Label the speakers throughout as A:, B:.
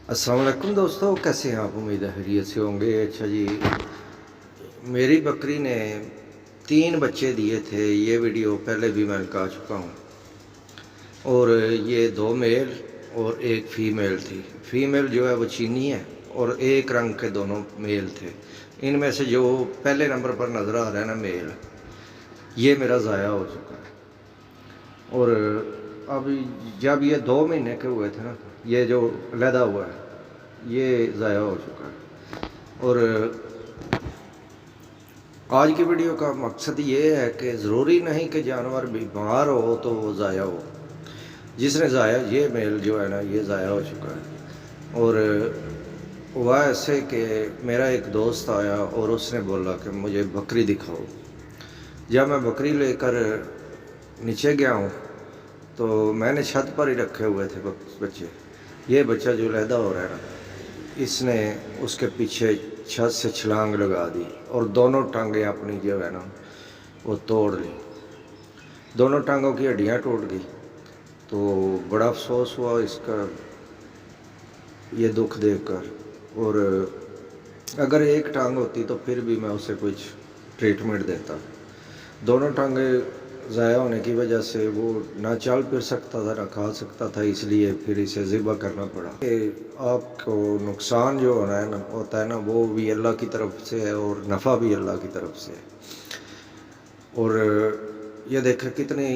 A: अस्सलाम वालेकुम दोस्तों, कैसे हैं आप? उम्मीद है खैरियत से होंगे। अच्छा जी, मेरी बकरी ने 3 बच्चे दिए थे। ये वीडियो पहले भी मैं दिखा चुका हूँ। और ये 2 मेल और 1 फीमेल थी। फीमेल जो है वो चीनी है और एक रंग के दोनों मेल थे। इनमें से जो पहले नंबर पर नज़र आ रहा है ना मेल, ये मेरा ज़ाया हो चुका है। और अब जब ये 2 महीने के हुए थे ना, ये जो लैदा हुआ है ये ज़ाया हो चुका है। और आज की वीडियो का मकसद ये है कि ज़रूरी नहीं कि जानवर बीमार हो तो वो ज़ाया हो। जिसने ज़ाया, ये मेल जो है ना ये ज़ाया हो चुका है। और हुआ ऐसे कि मेरा एक दोस्त आया और उसने बोला कि मुझे बकरी दिखाओ। जब मैं बकरी लेकर नीचे गया हूँ तो मैंने छत पर ही रखे हुए थे बच्चे। ये बच्चा जो लैदा हो रहा है ना, इसने उसके पीछे छत से छलांग लगा दी और दोनों टांगें अपनी जो है ना वो तोड़ ली। दोनों टांगों की हड्डियाँ टूट गई। तो बड़ा अफसोस हुआ इसका, ये दुख देखकर। और अगर एक टांग होती तो फिर भी मैं उसे कुछ ट्रीटमेंट देता। दोनों टांगें ज़ाया होने की वजह से वो ना चल फिर सकता था ना खा सकता था, इसलिए फिर इसे ज़िबा करना पड़ा। आपको नुकसान जो होना है ना होता है ना, वो भी अल्लाह की तरफ से है और नफ़ा भी अल्लाह की तरफ से है। और ये देखें कितने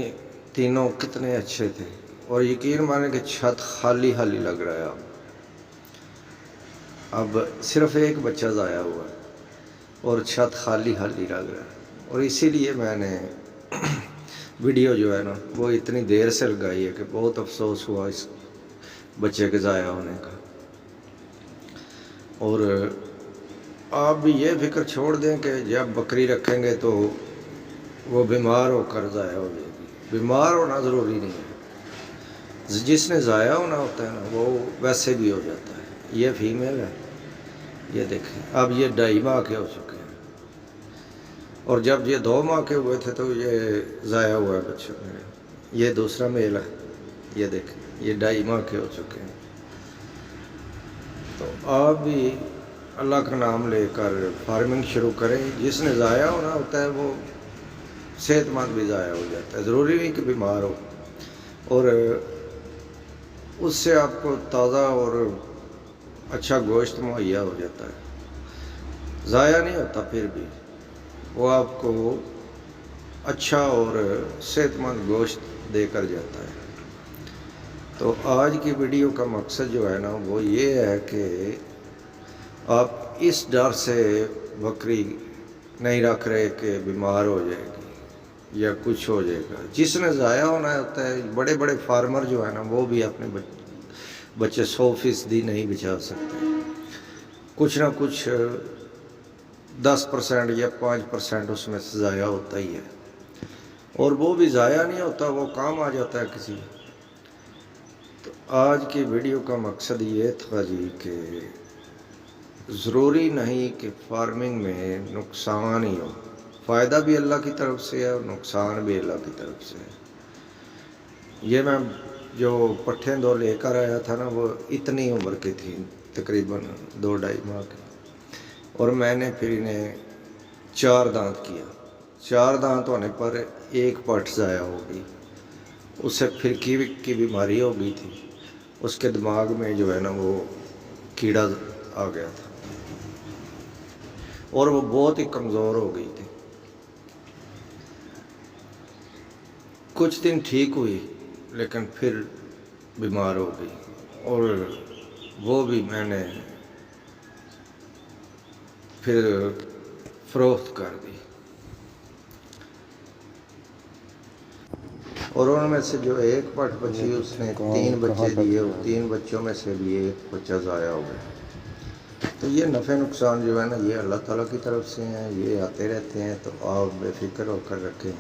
A: तीनों कितने अच्छे थे। और यकीन माने कि छत खाली खाली लग रहा है। अब सिर्फ एक बच्चा ज़ाया हुआ है और छत खाली खाली लग रहा है। और इसीलिए मैंने वीडियो जो है ना वो इतनी देर से लगाई है कि बहुत अफसोस हुआ इस बच्चे के ज़ाया होने का। और आप भी ये फिक्र छोड़ दें कि जब बकरी रखेंगे तो वो बीमार होकर ज़ाया हो जाएगी। बीमार होना ज़रूरी नहीं है। जिसने ज़ाया होना होता है ना वो वैसे भी हो जाता है। ये फीमेल है, ये देखें अब ये 2.5 माह के हो चुके हैं। और जब ये 2 माह के हुए थे तो ये ज़ाया हुआ है बच्चों मेरे। ये दूसरा मेल है, ये देखें ये 2.5 माह के हो चुके हैं। तो आप भी अल्लाह का नाम लेकर फार्मिंग शुरू करें। जिसने ज़ाया होना होता है वो सेहतमंद भी ज़ाया हो जाता है, ज़रूरी नहीं कि बीमार हो। और उससे आपको ताज़ा और अच्छा गोश्त मुहैया हो जाता है। ज़ाया नहीं होता, फिर भी वो आपको अच्छा और सेहतमंद गोश्त देकर जाता है। तो आज की वीडियो का मकसद जो है ना वो ये है कि आप इस डर से बकरी नहीं रख रहे कि बीमार हो जाएगी या कुछ हो जाएगा। जिसने ज़ाया होना होता है, बड़े बड़े फार्मर जो है ना वो भी अपने बच्चे 100% नहीं बचा सकते। कुछ ना कुछ 10% या 5% उसमें से ज़ाया होता ही है। और वो भी ज़ाया नहीं होता, वो काम आ जाता है किसी। तो आज की वीडियो का मकसद ये था जी कि ज़रूरी नहीं कि फार्मिंग में नुकसान ही हो। फ़ायदा भी अल्लाह की तरफ से है और नुकसान भी अल्लाह की तरफ से है। ये मैं जो पट्ठे 2 लेकर आया था ना वो इतनी उम्र की थी, तकरीबन 2-2.5 माह की। और मैंने फिर इन्हें 4 दांत किया। 4 दांत होने पर एक पट्ठ ज़ाया हो गई। उसे फिरकी की बीमारी हो गई थी। उसके दिमाग में जो है ना वो कीड़ा आ गया था और वो बहुत ही कमज़ोर हो गई थी। कुछ दिन ठीक हुई लेकिन फिर बीमार हो गई और वो भी मैंने फिर फ़रोख्त कर दी। और उनमें से जो एक पट बची उसने 3 बच्चे दिए। 3 बच्चों में से भी एक बच्चा ज़ाया हो गया। तो ये नफ़े नुकसान जो है ना ये अल्लाह ताला की तरफ से हैं, ये आते रहते हैं। तो आप बेफिक्र होकर रखें।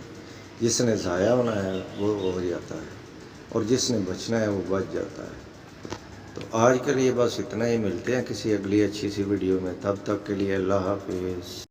A: जिसने ज़ाया होना है वो हो जाता है और जिसने बचना है वो बच जाता है। तो आज के लिए बस इतना ही। मिलते हैं किसी अगली अच्छी सी वीडियो में, तब तक के लिए अल्लाह हाफिज़।